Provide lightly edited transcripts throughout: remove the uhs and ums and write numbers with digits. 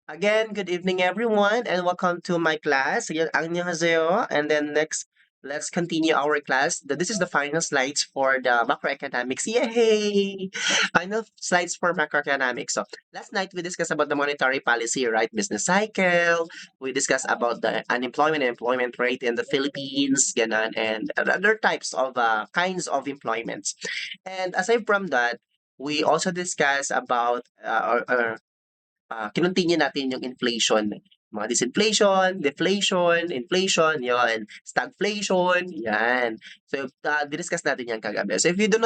Again, good evening everyone and welcome to my class. Again, 안녕하세요. And then next, let's continue our class. This is the final slides for the macroeconomics. Yay! Final slides for macroeconomics. So last night we discussed about the monetary policy, right? Business cycle. We discussed about the unemployment and employment rate in the Philippines, ganon, and other types of kinds of employments. And aside from that, we also discussed about kinontinue natin yung inflation, mga disinflation, deflation, inflation, yon, stagflation, yan. So, diniscuss natin yan kagabi. So, if you do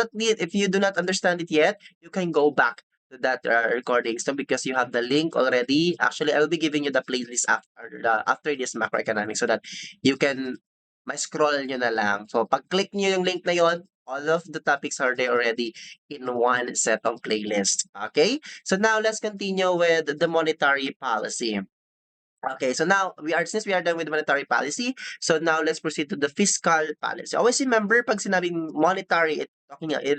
not understand it yet, you can go back to that recording. So, because you have the link already, actually, I'll be giving you the playlist after this macroeconomics so that you can ma-scroll nyo na lang. So, pag-click nyo yung link na yon, all of the topics are there already in one set of playlist. Okay? So now let's continue with the monetary policy. Okay, so now since we are done with monetary policy, so now let's proceed to the fiscal policy. Always remember, pag sinabing monetary, it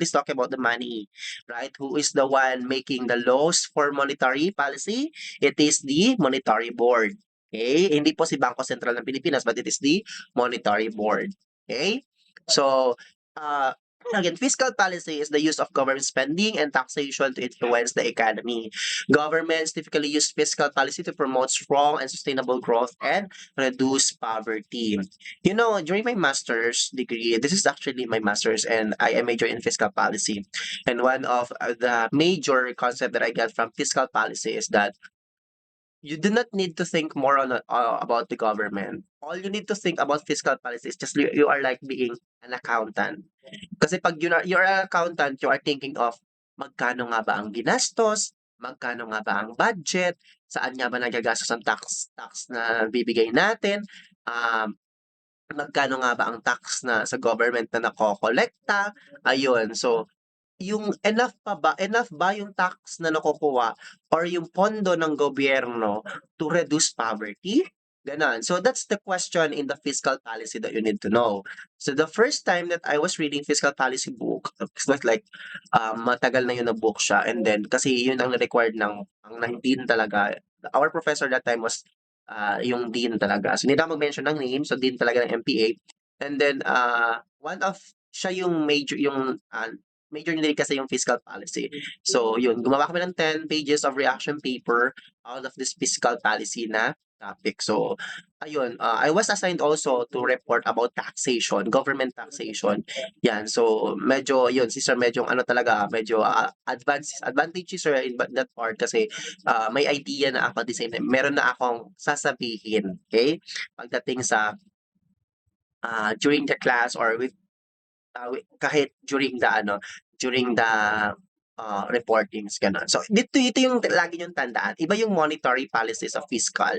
is talking about the money, right? Who is the one making the laws for monetary policy? It is the Monetary Board. Okay, hindi po si Bangko Sentral ng Pilipinas, but it is the Monetary Board. Okay, so uh, again, fiscal policy is the use of government spending and taxation to influence the economy. Governments typically use fiscal policy to promote strong and sustainable growth and reduce poverty. You know, during my master's degree, this is actually my master's, and I major in fiscal policy. And one of the major concept that I got from fiscal policy is that you do not need to think more about the government. All you need to think about fiscal policy is just you are like being an accountant. Kasi pag you're an accountant, you are thinking of magkano nga ba ang ginastos, magkano nga ba ang budget, saan nga ba nagagastos ang tax na bibigay natin, um, magkano nga ba ang tax na sa government na nakokolekta, ayun. So, yung enough ba yung tax na nakukuha or yung pondo ng gobyerno to reduce poverty? Gano'n. So that's the question in the fiscal policy that you need to know. So the first time that I was reading fiscal policy book, it's not like matagal na yun na book siya, and then kasi yun ang required ng dean talaga. Our professor that time was yung dean talaga. So hindi na mag-mention ng name, so dean talaga ng MPA. And then one of siya yung major nila kasi yung fiscal policy. So, yun, gumawa kami ng 10 pages of reaction paper out of this fiscal policy na topic. So, ayun, I was assigned also to report about taxation, government taxation. Yan, so medyo, yun, si sir medyo ano talaga, medyo advantage si sir in that part kasi may idea na ako at the same time. Meron na akong sasabihin, okay? Pagdating sa during the class or kahit during the reportings, gano'n. So, ito yung lagi niyong tandaan, iba yung monetary policy sa fiscal,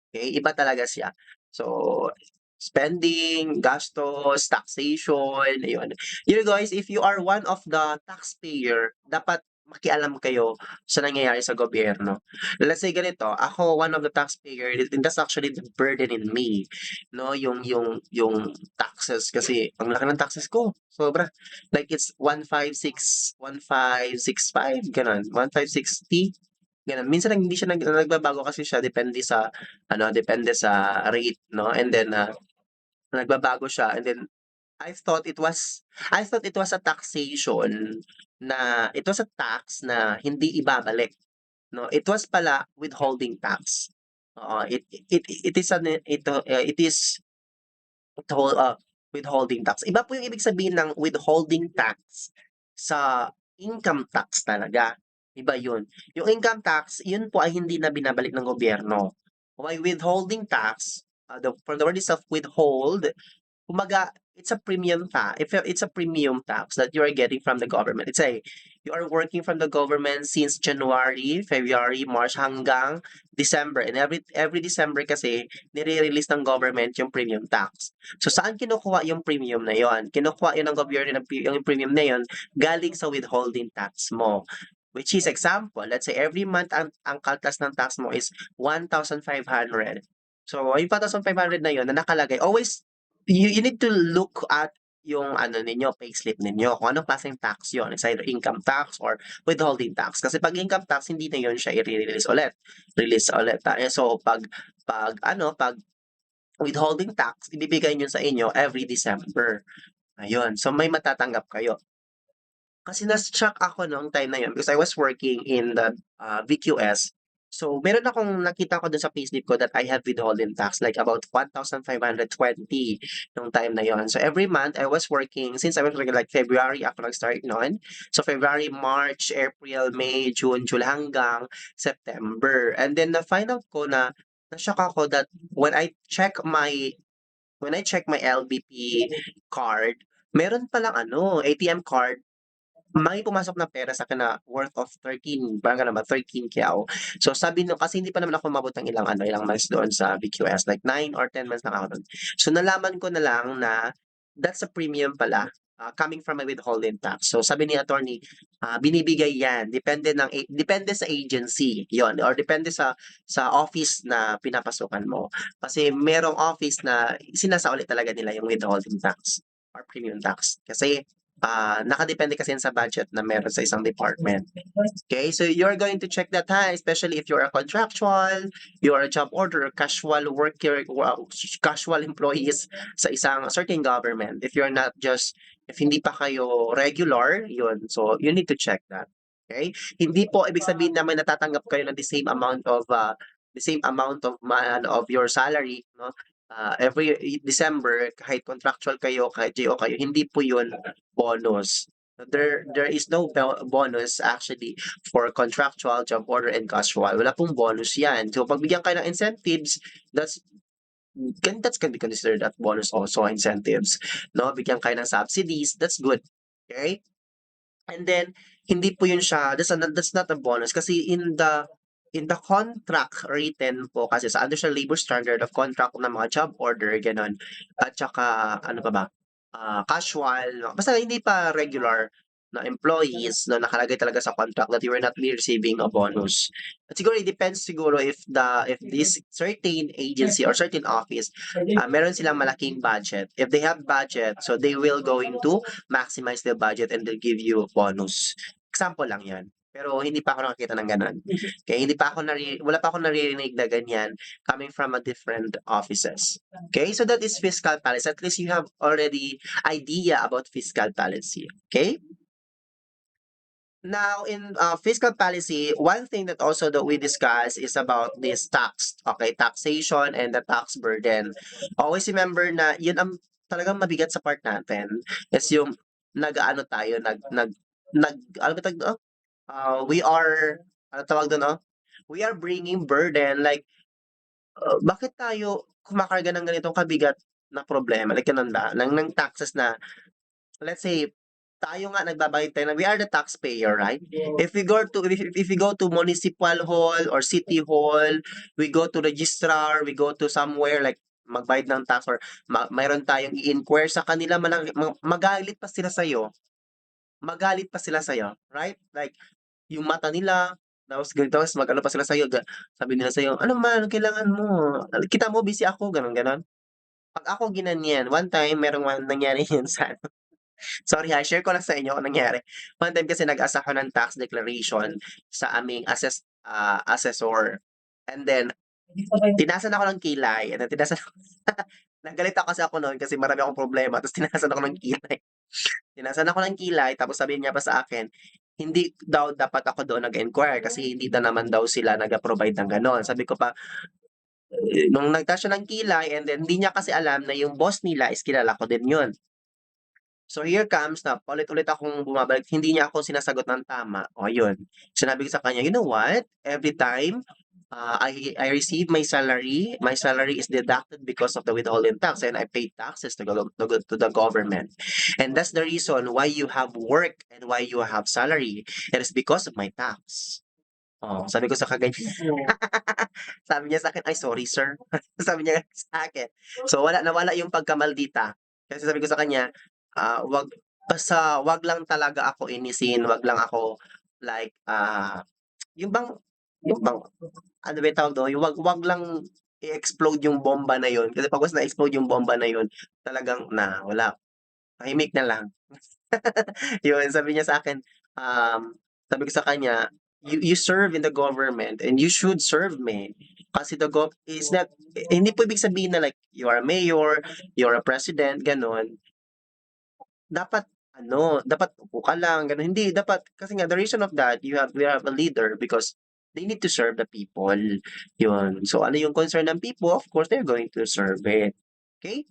okay? Iba talaga siya. So, spending, gastos, taxation, ayun. You know guys, if you are one of the taxpayer, dapat makialam kayo sa nangyayari sa gobyerno. Let's say ganito, ako one of the taxpayer, and that's actually the burden in me, no? Yung taxes kasi ang laki ng taxes ko, sobra. Like it's 15665 gano'n, 1560 gano'n. Minsan hindi siya nagbabago kasi siya depende sa rate 'no, and then, nagbabago siya, and then I thought it was a taxation na it was a tax na hindi ibabalik 'no, it was pala withholding tax. Oo, it is it is withholding tax. Iba po yung ibig sabihin ng withholding tax sa income tax talaga, iba yun. Yung income tax, yun po ay hindi na binabalik ng gobyerno. May withholding tax, from the word itself, withhold, kumbaga, it's a premium tax that you are getting from the government. It's a you are working from the government since January, February, March hanggang December. And every December kasi nire-release ng government yung premium tax. So saan kinukuha yung premium na yon? Kinukuha yun ng gobyerno yung premium na yon galing sa withholding tax mo. Which is example, let's say every month ang kaltas ng tax mo is 1,500. So, yung 1,500 na yun na nakalagay, always you need to look at yung ano ninyo, payslip ninyo, kung anong klaseng tax yun. It's either income tax or withholding tax. Kasi 'pag income tax, hindi na yun siya i-re-release ulit, release ulit, so 'pag withholding tax, ibibigay niyo sa inyo every December, ayun. So, may matatanggap kayo. Kasi na-shock ako nung time na yun because I was working in the, VQS. So, meron akong nakita ko dun sa payslip ko that I have withholding tax like about 1,520 nung time na yon. So, every month I was working since I was working like February ako nag-start no'n. So, February, March, April, May, June, July hanggang September. And then na-find out ko na na-shock ako that when I check my LBP card, meron palang ano, ATM card may pumasok na pera sa'kin na worth of 13 parang gano'n ba, 13 kyaw. So sabi nung kasi hindi pa naman ako umabot ng ilang months doon sa VQS, like 9 or 10 months lang ako do'n. So nalaman ko na lang na that's a premium pala, coming from my withholding tax. So sabi ni attorney, binibigay 'yan depende sa agency, 'yon or depende sa office na pinapasukan mo. Kasi merong office na sinasauli talaga nila yung withholding tax or premium tax. Kasi nakadepende kasi yan sa budget na meron sa isang department. Okay, so you're going to check that ha, especially if you're a contractual, you're a job order, casual worker, casual employees sa isang certain government. If hindi pa kayo regular, yun. So you need to check that. Okay? Hindi po ibig sabihin na may natatanggap kayo ng the same amount of of your salary, no? Every December, kahit contractual kayo, kahit GO kayo, hindi po yun bonus. There is no bonus actually for contractual, job order, and casual. Wala pong bonus yan. So, pag bigyan kayo ng incentives, that's can be considered as bonus also, incentives. No? Bigyan kayo ng subsidies, that's good. Okay? And then, hindi po yun siya, that's not a bonus kasi in the contract written po kasi sa under sa labor standard of contract ng mga job order, gano'n. At saka, ano pa ba, casual, no? Basta hindi pa regular na employees na nakalagay talaga sa contract that you will not be receiving a bonus. At siguro it depends siguro if this certain agency or certain office, meron silang malaking budget. If they have budget, so they will going to maximize their budget and they'll give you a bonus. Example lang 'yan. Pero hindi pa ako nakakita ng gano'n. Okay, wala pa akong naririnig na ganyan coming from a different offices. Okay, so that is fiscal policy. At least you have already idea about fiscal policy. Okay? Now, in fiscal policy, one thing that also that we discuss is about this tax, okay, taxation and the tax burden. Always remember na yun ang talagang mabigat sa part natin is yung nag-aano tayo, ano ba tawag doon? We are, ano tawag doon, no? We are bringing burden like, bakit tayo kumakarga ng ganitong kabigat na problema, like ganun ba, ng taxes na let's say, tayo nga nagbabayad tayo we are the taxpayer, right? If we go to municipal hall or city hall, we go to registrar, we go to somewhere like magbayad ng tax or mayroon tayong i-inquire sa kanila magalit pa sila sa'yo, right? Like, yung mata nila, tapos mag-ano pa sila sa'yo, sabi nila sa'yo, "Ano man, kailangan mo? Kita mo busy ako," gano'n, gano'n. 'Pag ako ginanyan, one time merong nangyari yun sa sorry ha, share ko lang sa inyo kung nangyari. One time kasi nag-asa ako ng tax declaration sa aming assessor. And then, tinasan ako ng kilay. And then, nagalit ako kasi ako noon kasi marami akong problema. Tapos tinasan ako ng kilay. Tinasan ako ng kilay. Tapos sabi niya pa sa akin, hindi daw dapat ako doon nag-inquire kasi hindi na naman daw sila nag-provide ng ganon. Sabi ko pa, nung nagtaas siya ng kilay and then hindi niya kasi alam na yung boss nila is kilala ko din yun. So here comes na paulit-ulit akong bumabalik, hindi niya ako sinasagot ng tama. O yun, sinabi ko sa kanya, "You know what? Every time, I receive my salary is deducted because of the withholding tax and I pay taxes to the government. And that's the reason why you have work and why you have salary. It is because of my tax." Oh, sabi ko sa kanya sabi niya sa'kin, "Ay sorry sir." Sabi niya sa akin. So nawala yung pagkamaldita. Kasi sabi ko sa kanya, basta 'wag lang talaga ako inisin, 'wag lang ako like, yung bang yung bang ano ba yung tawag dun, yung 'wag lang i-explode yung bomba na yun. Kasi 'pag once na-explode yung bomba na yun, talagang wala. tahimik na lang. Yun, sabi niya sa akin, sabi ko sa kanya, you serve in the government and you should serve me. Kasi the gov is not, hindi po ibig sabihin na like, you are a mayor, you're a president, gano'n. Dapat ano, dapat upo ka lang, gano'n. Hindi, dapat, kasi nga, the reason of that, we have a leader because they need to serve the people. Yun. So, ano yung concern ng people? Of course, they're going to serve it. Okay?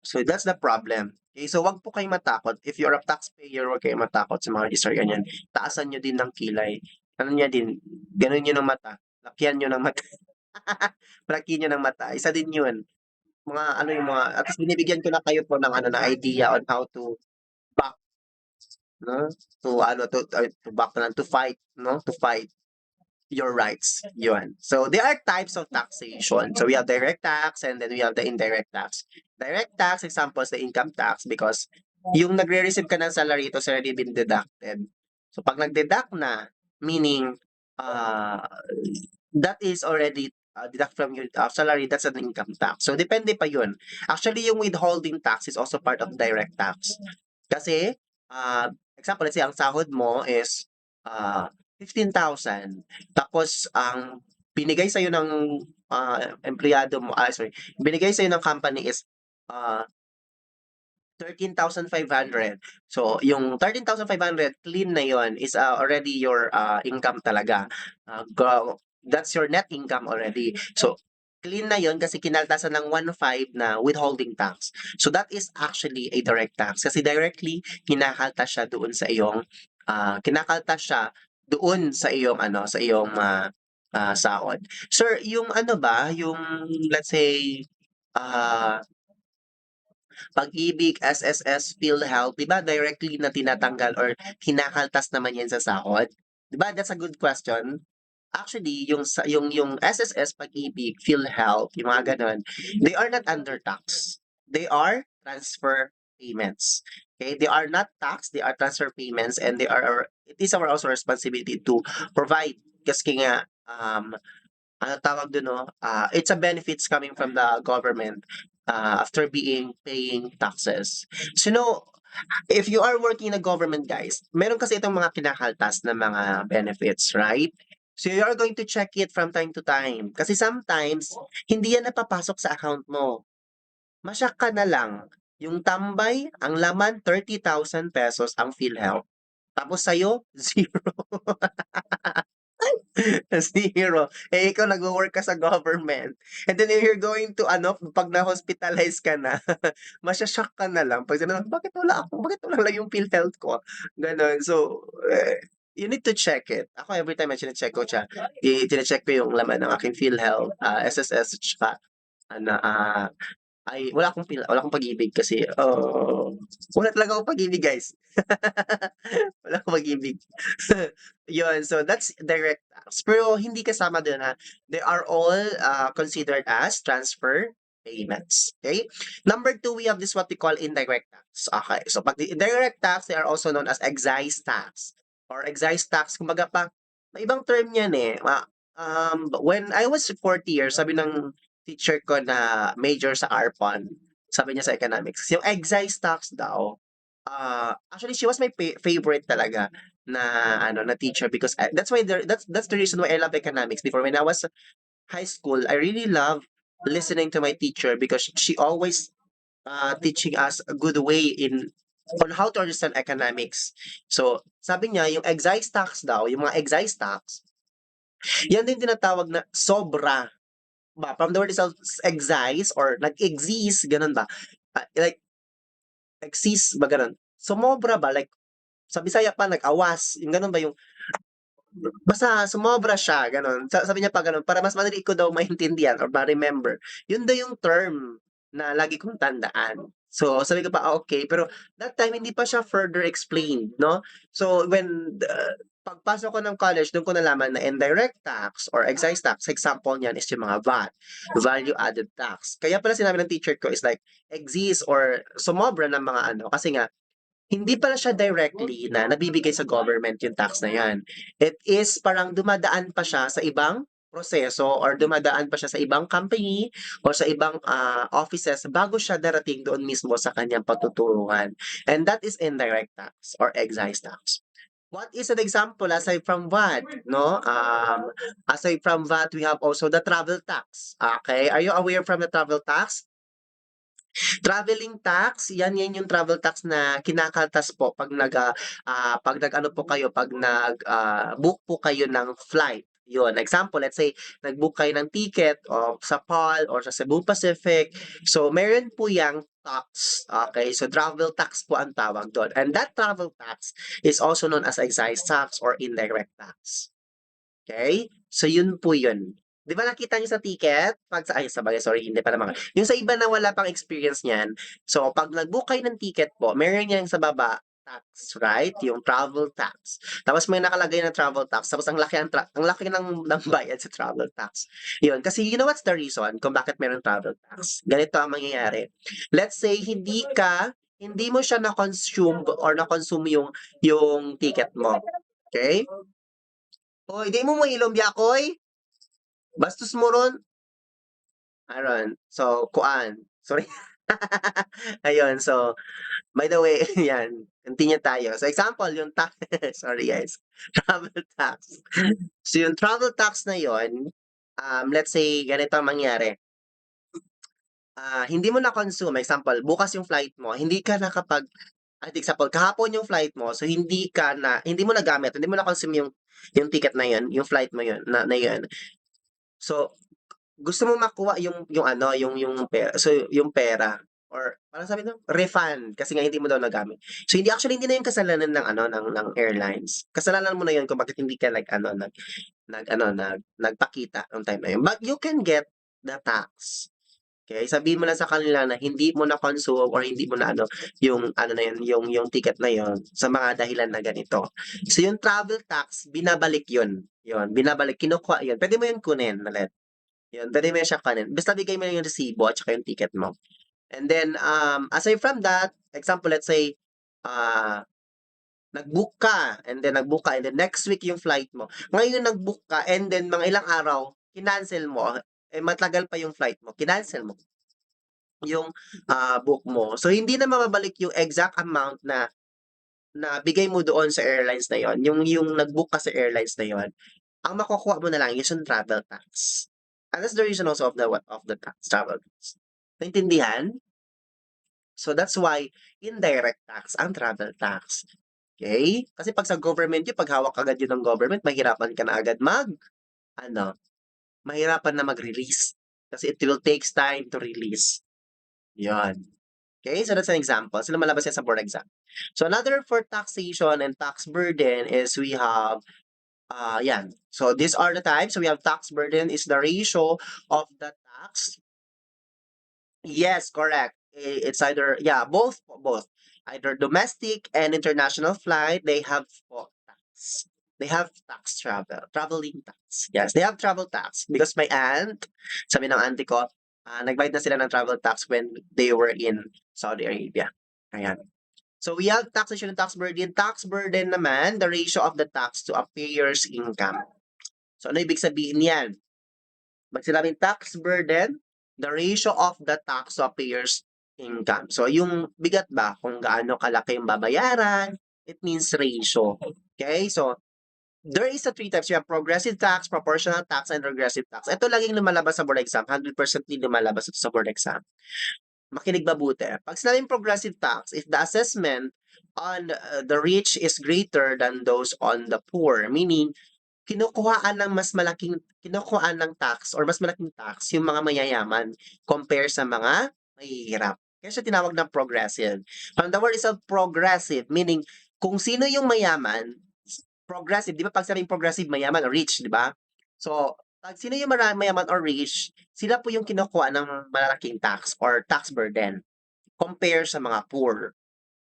So that's the problem. Okay, so wag po kayong matakot. If you're a taxpayer, wag kayong matakot sa mga research ganyan. Taasan nyo din ng kilay. Ano niya din, ganun nyo ng mata. Lakyan nyo ng mata. Lakihan nyo ng mata. Isa din yun. Mga ano yung mga, at least binibigyan ko na kayo po ng ano na idea on how to back, no? To ano, to back na lang, to fight, no? To fight your rights. Yun. So there are types of taxation. So we have direct tax and then we have the indirect tax. Direct tax, example is the income tax because yung nagre-receive ka ng salary, it's already been deducted. So pag nag-deduct na, meaning uh, that is already deduct from your salary, that's an income tax. So depende pa yun. Actually, yung withholding tax is also part of direct tax. Kasi, example, let's say ang sahod mo is 15,000. Tapos ang binigay sa'yo ng empleyado mo, sorry, binigay sa'yo ng company is ah, 13,500. So, yung 13,500 clean na yon is already your income talaga. That's your net income already. So, clean na yon kasi kinaltasan ng 1.5 na withholding tax. So, that is actually a direct tax kasi directly kinakaltas siya doon sa iyong kinakaltas siya doon sa iyong ano, sa iyong sahod. Sir, yung ano ba, yung let's say ah Pag-ibig, SSS, PhilHealth, 'di ba directly na tinatanggal or kinakaltas naman 'yan sa sahod? 'Di ba that's a good question? Actually, yung SSS, Pag-ibig, PhilHealth, yung mga gano'n, they are not under tax. They are transfer payments. Okay? They are not tax, they are transfer payments and it is our also responsibility to provide kasi nga ano tawag dun 'no, it's a benefits coming from the government, after paying taxes. So, if you are working in a government guys, meron kasi itong mga kinakaltas na mga benefits, right? So, you are going to check it from time to time. Kasi sometimes, hindi yan napapasok sa account mo. Masyak ka na lang, yung tambay, ang laman 30,000 pesos ang PhilHealth. Tapos sa'yo, zero. Zero. Eh, ikaw nagwo-work ka sa government. And then if you're going to ano, 'pag na-hospitalize ka na, masho-shock ka na lang 'pag sinabi, bakit wala lang yung PhilHealth ko?" Gano'n. So, you need to check it. Ako everytime na chine-check ko siya, chine-check ko yung laman ng aking PhilHealth, SSS at saka ano, wala akong Pag-ibig kasi, wala talaga akong Pag-ibig guys. Wala akong Pag-ibig. Yun, so that's direct tax. Pero hindi kasama dun ha. They are all considered as transfer payments. Okay? Number two, we have this what we call indirect tax. Okay, so pag the indirect tax, they are also known as excise tax or excise tax. Kumbaga pa, may ibang term yan eh. When I was 40 years, sabi ng teacher ko na major sa ARPON, sabi niya sa economics, yung excise tax daw, actually she was my favorite talaga na ano na teacher because that's the reason why I love economics. Before when I was high school, I really love listening to my teacher because she always teaching us a good way on how to understand economics. So, sabi niya, yung excise tax daw, yung mga excise tax, yan din tinatawag na sobra ba from the word itself excise or nag-exist, ganun ba? Like, exist ba ganun? Sumobra ba? Like, sa Bisaya pa, nag-awas. Yung ganun ba yung basta sumobra siya, gano'n. Sabi niya pa gano'n, para mas madali ko daw maintindihan or ma-remember. Yun daw yung term na lagi kong tandaan. So, sabi ko pa, okey. Pero that time hindi pa siya further explained, 'no? So, pagpasok ko ng college dun ko nalaman na indirect tax or excise tax, example niyan is yung mga VAT, value added tax. Kaya pala sinabi ng teacher ko is like exist or sumobra ng mga ano, kasi nga hindi pala siya directly na nabibigay sa government yung tax na yan. It is parang dumadaan pa siya sa ibang proseso or dumadaan pa siya sa ibang company o sa ibang offices bago siya darating doon mismo sa kanyang patuturuan. And that is indirect tax or excise tax. What is an example aside from VAT? No? Aside from VAT, we have also the travel tax. Okay? Are you aware from the travel tax? Traveling tax, yan yung travel tax na kinakaltas po pag nag-ano po kayo, pag book po kayo ng flight. Yun, example, let's say, nag-book kayo ng ticket o sa PAL or sa Cebu Pacific. So, meron po yang tax. Okay, so travel tax po ang tawag doon. And that travel tax is also known as excise tax or indirect tax. Okay? So, yun po yun. Di ba nakita niyo sa ticket? Ay, sabagay, sorry, hindi pa naman. Yung sa iba na wala pang experience niyan, so, pag nag-book kayo ng ticket po, meron yan sa baba, tax, right? Yung travel tax. Tapos may nakalagay na travel tax. Tapos ang laki ng bayad sa travel tax. Yun. Kasi you know what's the reason kung bakit meron travel tax? Ganito ang mangyayari. Let's say, hindi mo siya na-consume or na-consume yung ticket mo. Okay? Hoy, di mo mailom yakoy. Bastos mo ron. Aron. So, kuan. Sorry. Ayun, so, by the way, yan. Continue tayo. So, example, yung tax. Sorry, guys. Travel tax. So, yung travel tax na yon, let's say, ganito ang mangyari. Hindi mo na-consume. Example, bukas yung flight mo, hindi ka example, kahapon yung flight mo, so hindi mo nagamit, hindi mo na-consume yung ticket na yun, yung flight mo yun, na yun. So, gusto mo makuha yung ano, yung pera, so yung pera or parang sabi no, refund kasi nga hindi mo daw nagamit. So hindi na yung kasalanan ng ano ng airlines. Kasalanan mo na yun kung bakit hindi ka nagpakita nung time na yun. But you can get the tax. Okay, sabihin mo lang sa kanila na hindi mo na consume or hindi mo na ano yung ano na yun, yung ticket na yun sa mga dahilan na ganito. So yung travel tax, binabalik yun. Yun, binabalik, kinukuha yun. Pwede mo yun kunin ulit. Yun, pwede mo siya kanin. Basta bigay mo lang yung resibo at saka yung ticket mo. And then, aside from that, example, let's say, nag-book ka, and then next week yung flight mo. Ngayon nag-book ka, and then mga ilang araw, kinancel mo, matagal pa yung flight mo, kinancel mo yung book mo. So, hindi na mababalik yung exact amount na bigay mo doon sa airlines na yon, yung nag-book ka sa airlines na yon. Ang makukuha mo na lang is yung travel tax. And that's the reason also of the tax, travel tax. Naintindihan? So that's why indirect tax ang travel tax. Okay? Kasi pag sa government yun, pag hawak agad yun ng government, mahirapan ka na agad ano, mahirapan na mag-release. Kasi it will takes time to release. Yan. Okay, so that's an example. So lumalabas yan sa board exam. So another for taxation and tax burden is we have yan. So these are the types. So we have tax burden is the ratio of the tax. Yes, correct. It's either, yeah, both. Either domestic and international flight, they have po tax. They have tax traveling tax. Yes, they have travel tax because my aunt, sabi ng auntie ko, nagbayad na sila ng travel tax when they were in Saudi Arabia. Ayan. So we have taxation and tax burden. Tax burden naman, the ratio of the tax to a payer's income. So ano ibig sabihin yan? Pag sinabing tax burden, the ratio of the tax to a payer's income. So yung bigat ba kung gaano kalaki yung babayaran, it means ratio. Okay? So there is a three types. You have progressive tax, proportional tax, and regressive tax. Ito laging lumalabas sa board exam. 100% din lumalabas ito sa board exam. Makinig mabuti. Pag sinabing progressive tax, if the assessment on the rich is greater than those on the poor, meaning kinukuhaan ng tax or mas malaking tax yung mga mayayaman compare sa mga mahihirap. Kaya siya tinawag na progressive. From the word itself, progressive, meaning kung sino yung mayaman, progressive, di ba pag sabing progressive, mayaman or rich, di ba? So, pag sino yung mayaman or rich, sila po yung kinukuha ng malaking tax or tax burden compare sa mga poor.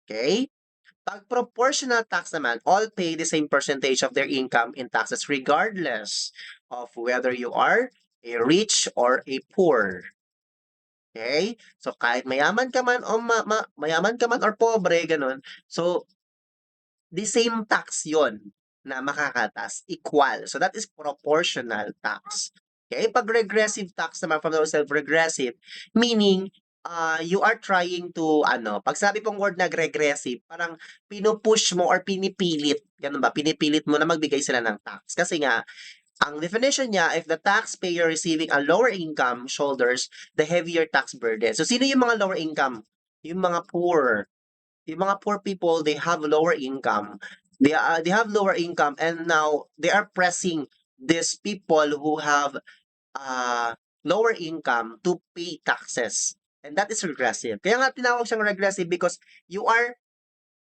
Okay? Pag proportional tax naman, all pay the same percentage of their income in taxes regardless of whether you are a rich or a poor. Okay? So kahit mayaman ka man o mayaman ka man or pobre, ganun. So the same tax 'yon. na makakatas, equal. So that is proportional tax. Okay? Pag regressive tax naman from those regressive, meaning you are trying to pag sabi pong word na regressive, parang pinupush mo or pinipilit, ganun ba? Pinipilit mo na magbigay sila ng tax. Kasi nga, ang definition niya, if the taxpayer receiving a lower income shoulders the heavier tax burden. So sino yung mga lower income? Yung mga poor. Yung mga poor people, they have lower income. They have lower income and now they are pressing these people who have lower income to pay taxes. And that is regressive. Kaya nga tinawag siyang regressive because you are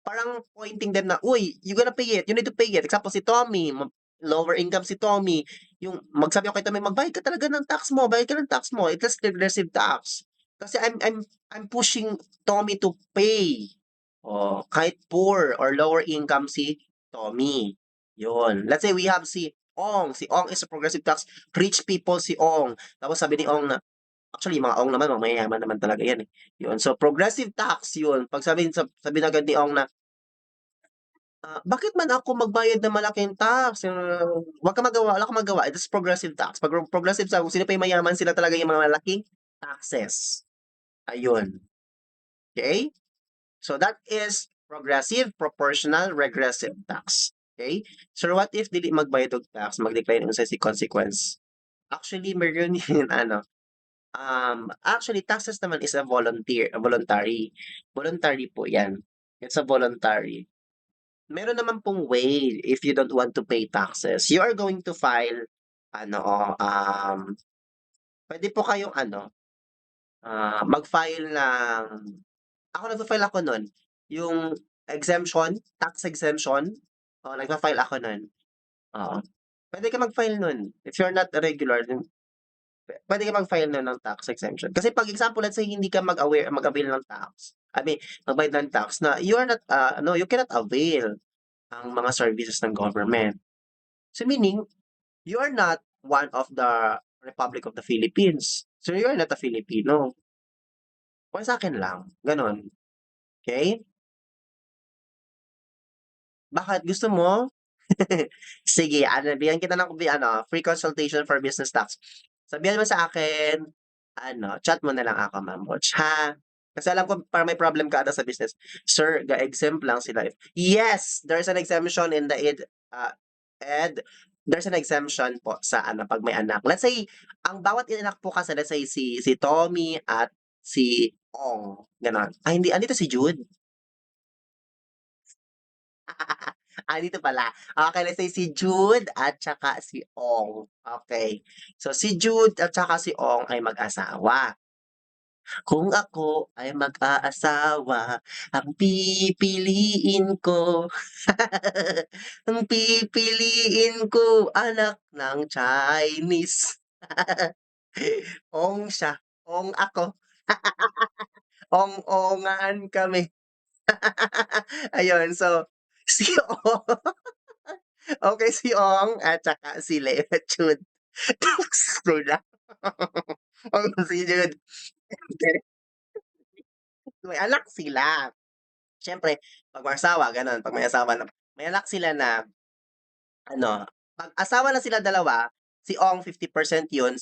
parang pointing them na, uy, you gonna pay it, you need to pay it. Example, si Tommy, lower income si Tommy, yung magsabi ako kay Tommy, magbayad ka talaga ng tax mo, bayad ka ng tax mo. It is regressive tax. Kasi I'm pushing Tommy to pay. Oh, kahit poor or lower income si Tommy. Yun. Let's say we have si Ong. Si Ong is a progressive tax. Rich people si Ong. Tapos sabi ni Ong na, actually, mga Ong naman, mga mayayaman naman talaga yan eh. Yun. So, progressive tax, yun. Pag sabi na agad ni Ong na, bakit man ako magbayad ng malaking tax? Wag ka magawa, wala kang magawa. It is progressive tax. Pag progressive tax, kung sino pa yung mayaman, sila talaga yung mga malaking taxes. Ayun. Okay? So that is progressive, proportional, regressive tax. Okay? So what if dili magbayad og tax, mag-decline unsa si consequence? Actually, meron yun actually taxes naman is a voluntary. Voluntary po 'yan. It's a voluntary. Meron naman pong way if you don't want to pay taxes. You are going to file ano, puwede po kayong mag-file ng ako nagfa-file ako nun, yung exemption, tax exemption, oo, nagfa-file ako nun, oo. Puwede ka mag-file nun, if you're not a regular then puwede ka mag-file nun ng tax exemption. Kasi 'pag example, let's say hindi ka mag-avail ng tax, I mean, magbayad ng tax na you are not, you cannot avail ang mga services ng government. So meaning, you are not one of the Republic of the Philippines. So you are not a Filipino. Kung sa'kin lang, gano'n, okey? Bakit gusto mo? Sige, bigyan kita ng free consultation for business tax. Sabihan mo sa akin, chat mo na lang ako, Ma'am Watch, ha? Kasi alam ko parang may problem ka ata sa business. Sir, ga-exempt lang sila if yes, there's an exemption in the ed there's an exemption po sa 'pag may anak. Let's say, ang bawat inanak po kasi let's say si Tommy at si Ong, gano'n. Ay hindi, andito si Jude? Dito pala. Okay, let's say si Jude at saka si Ong. Okay. So, si Jude at saka si Ong ay mag-asawa. Kung ako ay mag-aasawa, ang pipiliin ko, ang pipiliin ko anak ng Chinese. Ong siya, Ong ako, ong-ongan kami. Ayun, so si Ong okey, si Ong at saka si Jude. Scroll lang. Si Jude, may anak sila. Siyempre 'pag may asawa gano'n, 'pag may asawa na may anak sila na ano, 'pag asawa na sila dalawa, si Ong 50% 'yun,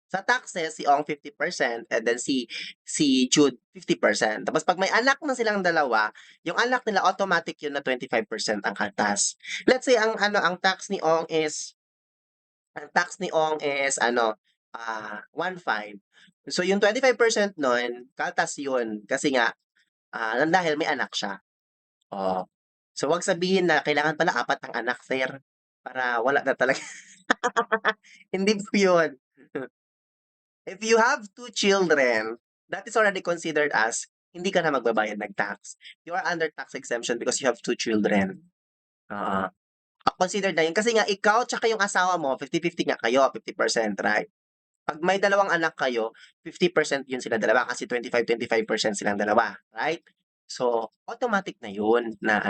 sa taxes si Ong 50% and then si Jude 50%. Tapos 'pag may anak na silang dalawa, yung anak nila automatic 'yun na 25% ang kaltas. Let's say ang tax ni Ong is 1,500. So yung 25% nun kaltas yun kasi nga, nang dahil may anak siya, oo. So wag sabihin na kailangan pala 4 ang anak sir, para wala na talaga. Hindi po yun. If you have 2 children, that is already considered as hindi ka na magbabayad ng tax. You are under tax exemption because you have 2 children, oo. Considered na yun kasi nga ikaw tsaka yung asawa mo 50-50 nga kayo, 50%, right? 'Pag may dalawang anak kayo, 50% yun sila dalawa kasi 25-25% silang dalawa, right? So, automatic na yun na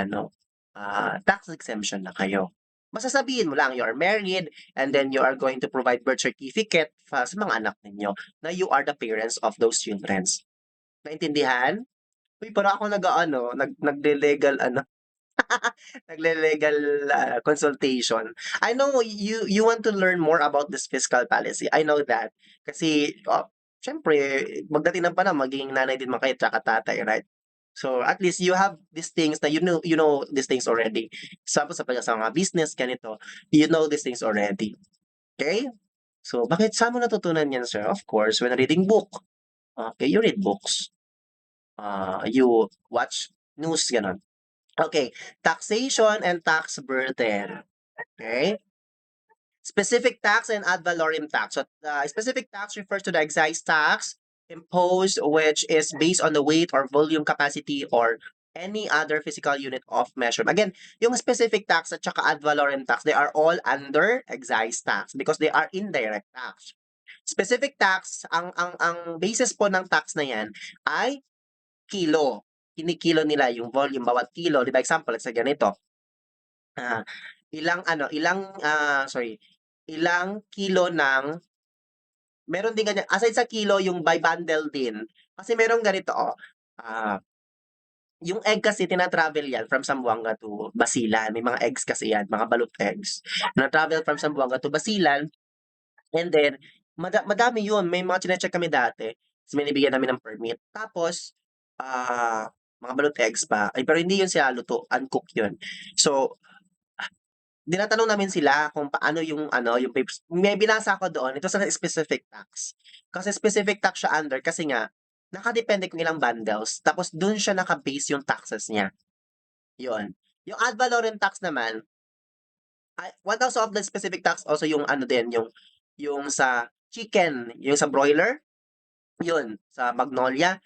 tax exemption na kayo. Basta sabihin mo lang you are married and then you are going to provide birth certificate sa mga anak ninyo na you are the parents of those childrens. Naintindihan? Uy, parang ako nag-aano, nagle-legal Nagle-legal consultation. I know you want to learn more about this fiscal policy. I know that. Kasi, siyempre, pagdating ng panahon, magiging nanay din man kayo tsaka tatay, right? So, at least you have these things na you know these things already. Tapos sa mga business, ganito, you know these things already. Okay? So, bakit saan mo natutunan yan, sir? Of course, when reading book. Okay, you read books. You watch news, gano'n. Okay, taxation and tax burden. Okay? Specific tax and ad valorem tax. So, specific tax refers to the excise tax imposed, which is based on the weight or volume capacity or any other physical unit of measurement. Again, yung specific tax at saka ad valorem tax, they are all under excise tax because they are indirect tax. Specific tax, ang basis po ng tax na yan ay kilo. Kinikilo nila yung volume bawat kilo. Di ba example, let's say ganito. Ah, ilang kilo ng meron din ganyan. Aside sa kilo, yung by bundle din. Kasi meron ganito, yung egg kasi tina-travel yan from Zamboanga to Basilan. May mga eggs kasi yan, mga balut eggs. Na-travel from Zamboanga to Basilan. And then, madami yun. May mga chine-check kami dati. Tapos may nibigyan namin ng permit. Tapos, mga balut eggs pa. Ay, pero hindi yun siya luto. Uncooked yun. So, tinatanong namin sila kung paano yung ano, yung papers. May binasa ako doon, ito sa specific tax. Kasi specific tax siya under kasi nga, nakadepende kung ilang bundles. Tapos doon siya naka-base yung taxes niya. Yun. Yung ad valorem tax naman, one also of the specific tax also yung ano din, yung sa chicken, yung sa broiler, yun, sa Magnolia.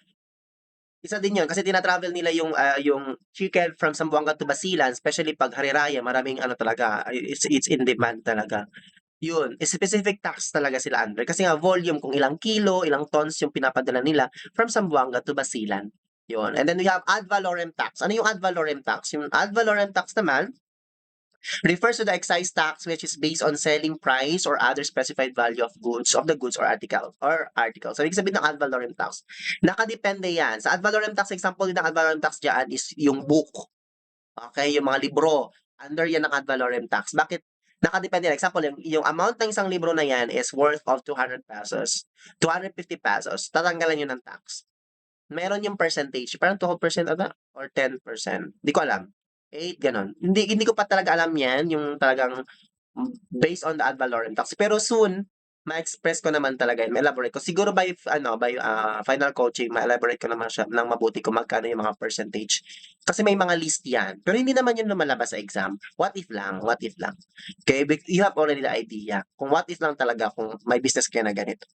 Isa din yun kasi tina-travel nila yung chicken from Zamboanga to Basilan, especially 'pag hari-raya maraming ano talaga, it's in demand talaga. Yun, specific tax talaga sila under kasi nga volume kung ilang kilo, ilang tons yung pinapadala nila from Zamboanga to Basilan, yun. And then we have ad valorem tax. Ano yung ad valorem tax? Yung ad valorem tax naman refers to the excise tax which is based on selling price or other specified value of the goods or article. So, ibig sabihin ng ad valorem tax, nakadepende yan. Sa ad valorem tax, example din ng ad valorem tax dyan is yung book. Okay, yung mga libro. Under yan ng ad valorem tax. Bakit? Nakadepende yan. Example, yung amount ng isang libro na yan is worth of 200 pesos. 250 pesos. Tatanggalan yun ng tax. Meron yung percentage, parang 12% ata or 10%. Di ko alam. 8, ganon. Hindi ko pa talaga alam yan, yung talagang based on the ad valorem tax. Pero soon, ma-express ko naman talaga, ma-elaborate ko. Siguro by final coaching, ma-elaborate ko naman siya ng mabuti kung magkano yung mga percentage. Kasi may mga list yan. Pero hindi naman yun lumalabas sa exam. What if lang? What if lang? Okay, you have already the idea. Kung what if lang talaga, kung may business kayo na ganito.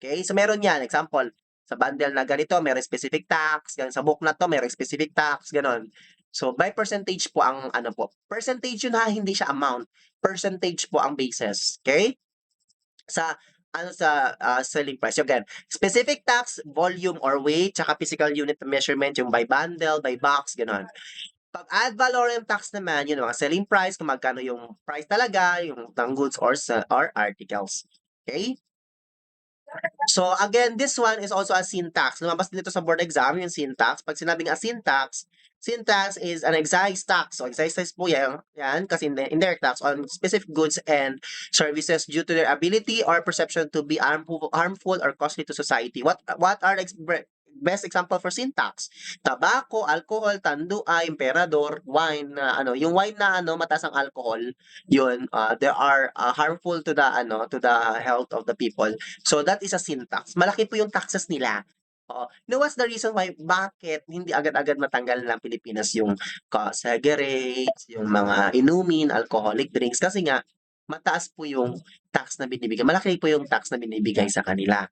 Okay? So meron yan. Example, sa bundle na ganito, meron specific tax. Ganun, sa book na to, meron specific tax. Ganon. So, by percentage po ang ano po. Percentage yun ha, hindi siya amount. Percentage po ang basis. Okay? Sa selling price. Again, specific tax, volume or weight, tsaka physical unit measurement, yung by bundle, by box, ganon. Pag ad valorem tax naman, yun mga selling price, kung magkano yung price talaga, yung ng goods or articles. Okay? So again, this one is also a syntax. Lumabas dito sa board exam yung syntax. Pag sinabing a syntax is an excise tax. So excise tax po yan kasi indirect tax on specific goods and services due to their ability or perception to be harmful or costly to society. What are the best example for syntax? Tabako, alcohol, tanduay, emperador, wine na yung wine na mataas ang alcohol, yun, they are harmful to the health of the people. So that is a syntax. Malaki po yung taxes nila. Oo. Now, what's the reason why bakit hindi agad-agad matanggal ng Pilipinas yung cigarettes, yung mga inumin, alcoholic drinks kasi nga mataas po yung tax na binibigay. Malaki po yung tax na binibigay sa kanila.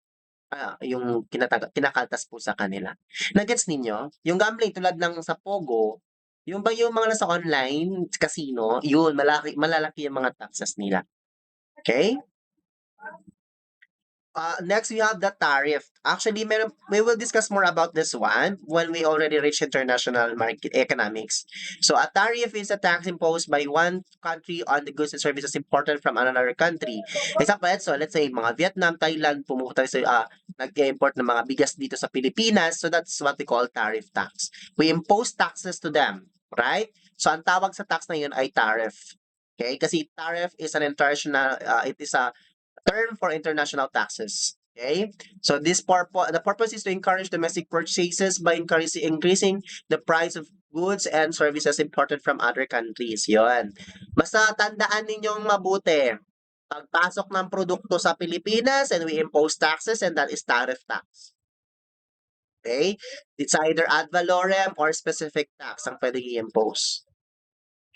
Yung kinakaltas po sa kanila. Na-gets ninyo? Yung gambling tulad ng sa Pogo, yung mga nasa online casino, yun malalaki yung mga taxes nila. Okay? Next, we have the tariff. Actually, we will discuss more about this one when we already reach international market economics. So, a tariff is a tax imposed by one country on the goods and services imported from another country. Example, let's say, mga Vietnam, Thailand, pumunta sa nag-import ng mga bigas dito sa Pilipinas. So, that's what we call tariff tax. We impose taxes to them, right? So, ang tawag sa tax na yun ay tariff. Okay? Kasi tariff is an international, it is a term for international taxes. Okay? So the purpose is to encourage domestic purchases by increasing the price of goods and services imported from other countries. Yon. Basta tandaan ninyong mabuti. Pagpasok ng produkto sa Pilipinas and we impose taxes and that is tariff tax. Okay? It's either ad valorem or specific tax ang pwedeng i-impose.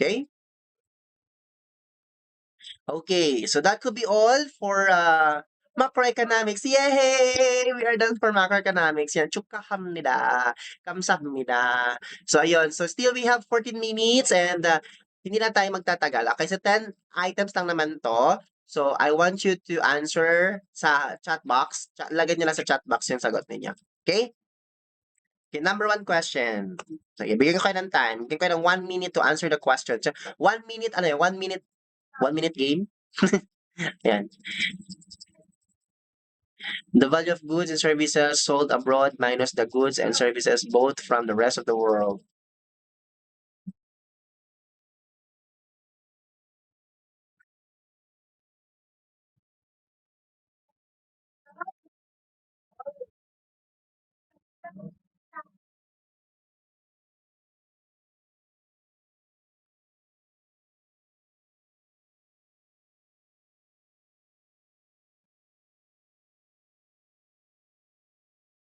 Okay? Okay, so that could be all for macroeconomics. Yay! We are done for macroeconomics. Yan, 축하합니다. 감사합니다. So, ayun. So, still we have 14 minutes and hindi na tayo magtatagal. Okay, so 10 items lang naman to. So, I want you to answer sa chat box. Lagyan nyo lang sa chat box yung sagot ninyo. Okay? Okay, number one question. So, bigyan ko kayo ng time. Bigyan ko kayo ng 1 minute to answer the question. So, 1 minute, ano yun? 1 minute game? Yan. The value of goods and services sold abroad minus the goods and services both from the rest of the world.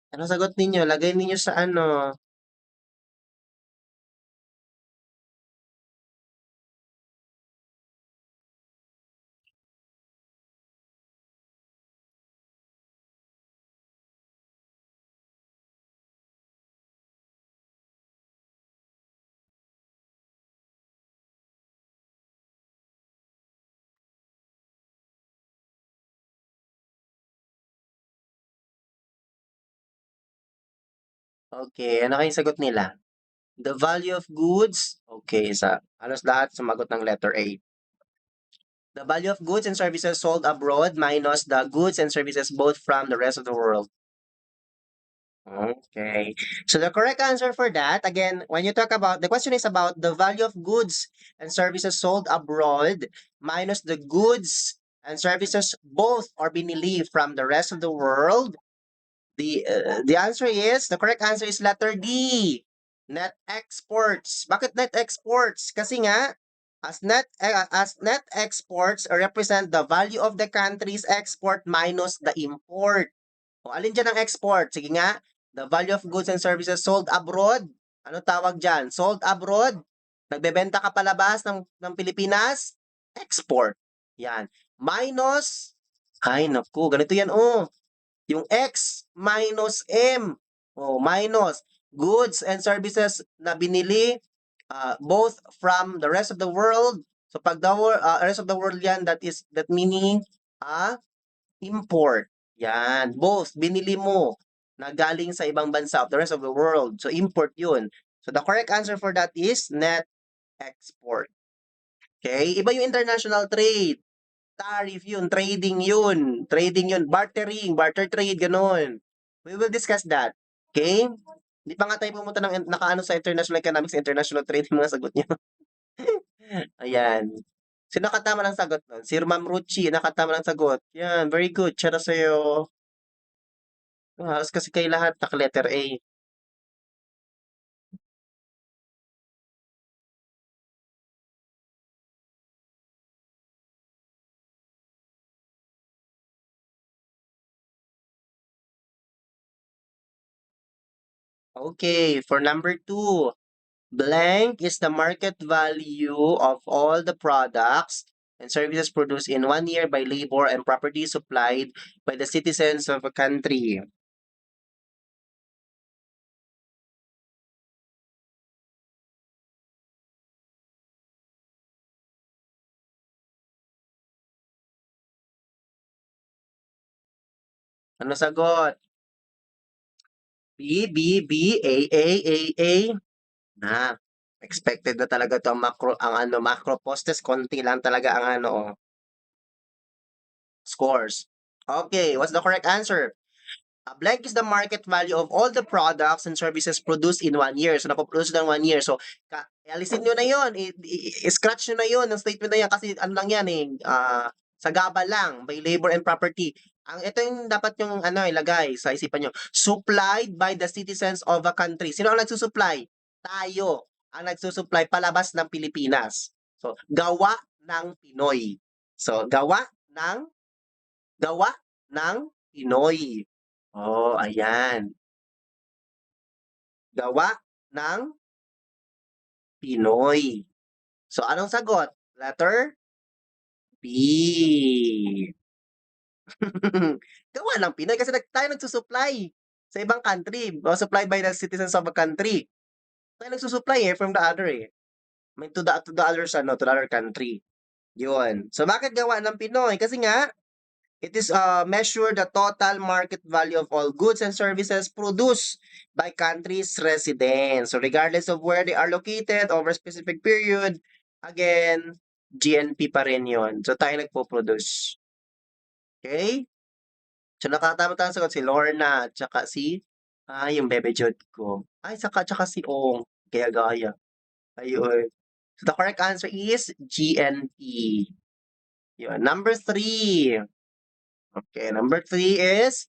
Ano sagot ninyo? Lagay ninyo sa ano. Okay, ano kayong sagot nila? The value of goods. Okay, halos lahat sumagot ng letter A. The value of goods and services sold abroad minus the goods and services both from the rest of the world. Okay. So the correct answer for that, again, when you talk about, the question is about the value of goods and services sold abroad minus the goods and services both or binili from the rest of the world. The answer is, the correct answer is letter D. Net exports. Bakit net exports? Kasi nga, as net exports represent the value of the country's export minus the import. O alin dyan ang export? Sige nga, the value of goods and services sold abroad. Ano tawag dyan? Sold abroad. Nagbebenta ka palabas ng Pilipinas? Export. Yan. Minus, ay naku, ganito yan yung X minus M. Minus goods and services na binili both from the rest of the world. So pag the rest of the world yan, that meaning import. Yan, both binili mo na galing sa ibang bansa of the rest of the world. So import yun. So the correct answer for that is net export. Okay? Iba yung international trade. Tariff yun, trading yun, barter trade, ganun. We will discuss that. Okay? Hindi pa nga tayo pumunta ng nakaano sa international economics, international trade yung mga sagot niyo. Ayan. Sino nakatama ng sagot nun? Si Ma'am Ruchi, nakatama ng sagot. Yan, very good. Shara sa'yo. Halos kasi kayo lahat, naka-letter A. Okay, for number 2. Blank is the market value of all the products and services produced in 1 year by labor and property supplied by the citizens of a country. Ano sagot? B, B, B, A, A, A, A. Na, expected na talaga to ang macro postes, konti lang talaga ang scores. Okay, what's the correct answer? Blank is the market value of all the products and services produced in 1 year. So, napoproduce ng 1 year. So, alisin nyo na yun. I-scratch nyo na yun ng statement na yan kasi ano lang yan eh, sa gaba lang, by labor and property. Ito yung dapat yung ilagay sa isipan nyo. Supplied by the citizens of a country. Sino ang nagsusupply? Tayo ang nagsusupply palabas ng Pilipinas. So, gawa ng Pinoy. So, gawa ng Pinoy. Oh, ayan. Gawa ng Pinoy. So, anong sagot? Letter B. Gawa ng Pinoy kasi tayo nagsusupply sa ibang country. O, supplied by the citizens of a country. Tayo nagsusupply from the other eh. To the others, to the other country. Yun. So, bakit gawa ng Pinoy? Kasi nga, it is measure the total market value of all goods and services produced by country's residents. So regardless of where they are located over a specific period, again, GNP pa rin yun. So tayo nagpo-produce. Okay? So nakatama-tama sagot si Lorna, tsaka si, yung Bebe Jod ko. Ay, tsaka si Ong. Gaya-gaya. Ayun. So the correct answer is GNP. Yun. Number 3. Okay, number 3 is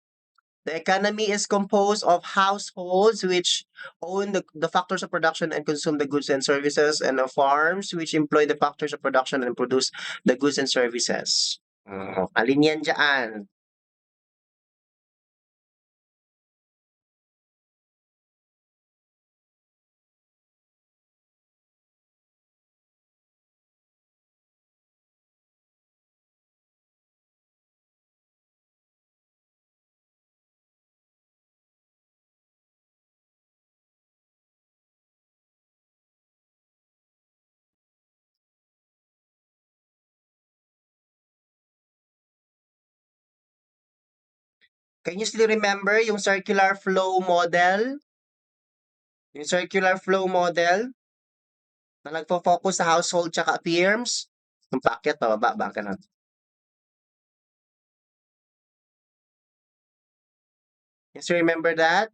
the economy is composed of households which own the factors of production and consume the goods and services, and of farms which employ the factors of production and produce the goods and services. Alin yan dyan? Can you still remember yung circular flow model? Yung circular flow model na nagfo-focus sa household tsaka firms? Yung paakyat, pababa, ba ka na? You still remember that?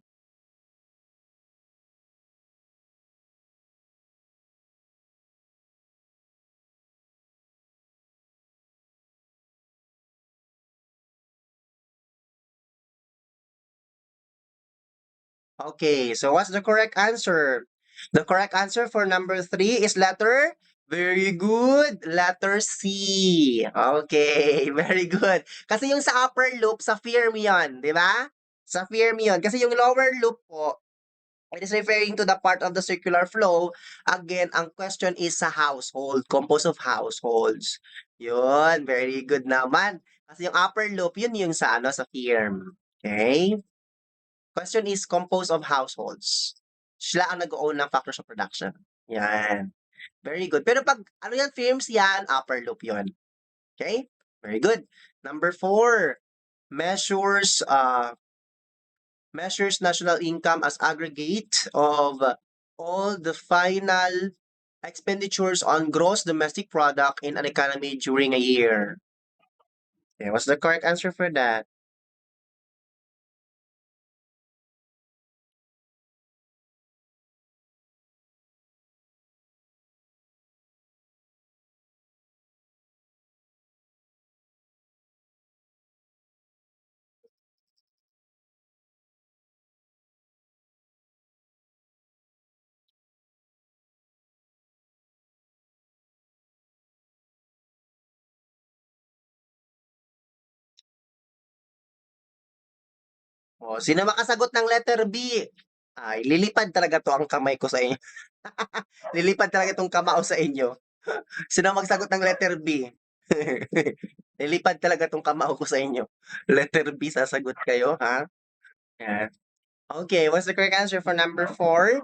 Okay, so what's the correct answer? The correct answer for number 3 is letter. Very good. Letter C. Okay, very good. Kasi yung sa upper loop, sa firm yun, di ba? Sa firm yun. Kasi yung lower loop po, it is referring to the part of the circular flow. Again, ang question is sa household, composed of households. Yun, very good naman. Kasi yung upper loop, yun yung sa sa firm. Okay? Question is composed of households. Sila ang nag-own ng factors of production. Yan. Very good. Pero pag ano yan, firms yan, upper loop yon. Okay? Very good. Number 4, measures national income as aggregate of all the final expenditures on gross domestic product in an economy during a year. Okay, what's the correct answer for that? O, sino makasagot ng letter B? Ay, lilipad talaga to ang kamay ko sa inyo. Lilipad talaga itong kamao sa inyo. Sino magsagot ng letter B? Lilipad talaga itong kamao ko sa inyo. Letter B, sasagot kayo, ha? Yan. Okay, what's the correct answer for number 4?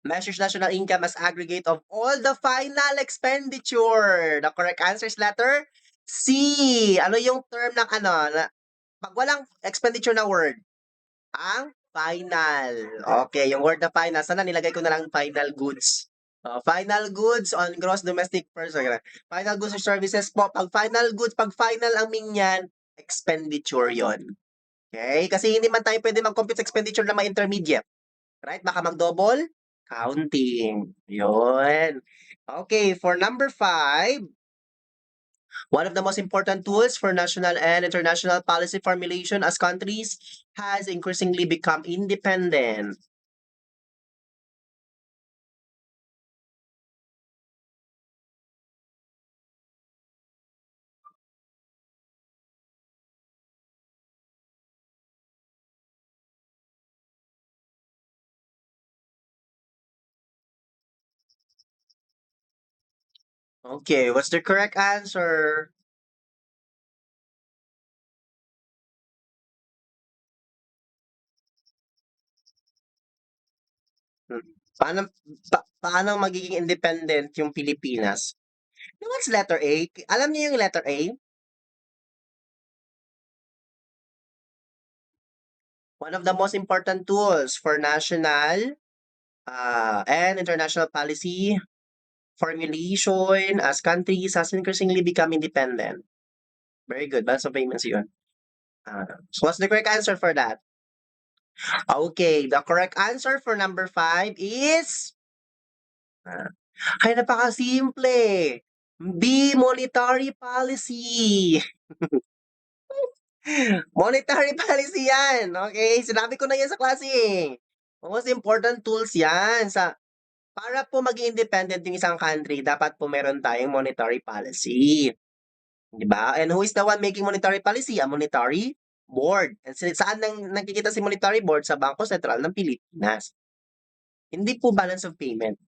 Measures national income as aggregate of all the final expenditure. The correct answer is letter C. Ano yung term ng pag walang expenditure na word? Ang final. Okay, yung word na final. Sana nilagay ko na lang final goods. Final goods on gross domestic person. Final goods or services po. Pag final goods, pag final ang mingyan, expenditure yon. Okay? Kasi hindi man tayo pwede mag-compute sa expenditure na ma-intermediate. Right? Baka mag-double counting. Yun. Okay, for number 5, one of the most important tools for national and international policy formulation as countries has increasingly become independent. Okay, what's the correct answer? Hmm. Paano magiging independent yung Pilipinas? What's letter A? Alam niyo yung letter A? One of the most important tools for national and international policy formulation as countries has increasingly become independent. Very good. Balance of payments yun. So what's the correct answer for that? Okay, the correct answer for number 5 is ah, ay napakasimple. B, monetary policy. Monetary policy yan, okay? Sinabi ko na yan sa klase eh. Most important tools yan para po maging independent yung isang country, dapat po meron tayong monetary policy. 'Di ba? And who is the one making monetary policy? A monetary board. And saan nagkikita si monetary board? Sa Bangko Sentral ng Pilipinas. Hindi po balance of payment.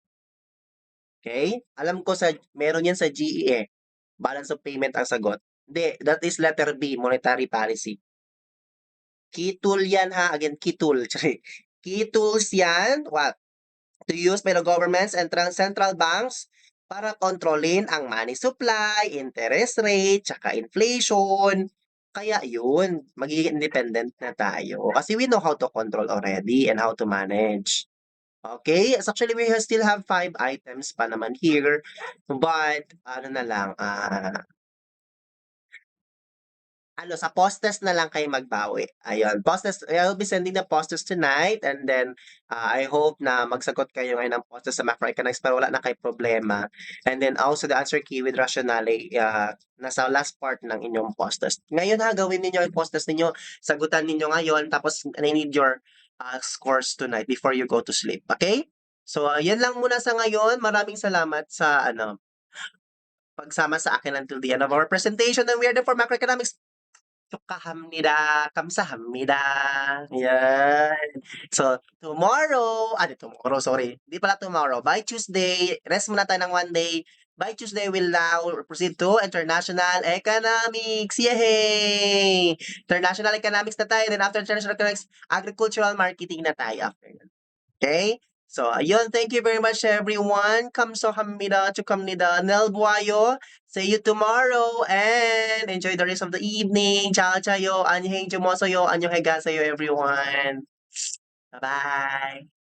Okay? Alam ko meron yan sa GE eh. Balance of payment ang sagot. Hindi, that is letter B, monetary policy. Key tool yan ha. Again, key tool. Key tools yan. What? To use by the governments and central banks para kontrolin ang money supply, interest rate, tsaka inflation. Kaya yun, magiging independent na tayo. Kasi we know how to control already and how to manage. Okay? As actually, we still have 5 items pa naman here. But, ano na lang, sa post-test na lang kayo magbawi. Ayun, post-test, I'll be sending the post-test tonight and then I hope na magsagot kayo ngayon ng post-test sa macroeconomics para wala na kayo problema. And then also the answer key with rationale, nasa last part ng inyong post-test. Ngayon ha, gawin ninyo yung post-test ninyo, sagutan ninyo ngayon, tapos I need your scores tonight before you go to sleep. Okay? So, yan lang muna sa ngayon. Maraming salamat sa pagsama sa akin until the end of our presentation. And we are the for macroeconomics 축하합니다. 감사합니다. Yan. So, tomorrow, sorry. Hindi pala tomorrow. By Tuesday, rest muna tayo ng 1 day. By Tuesday, we'll now proceed to International Economics. Yay! International Economics na tayo. Then after International Economics, Agricultural Marketing na tayo after. Okay? So, ayun, thank you very much everyone. 감사합니다. 축하합니다. Nel Buayo. See you tomorrow and enjoy the rest of the evening. Ciao, ciao. 안녕히 주무세요. 안녕히 가세요, everyone. Bye-bye.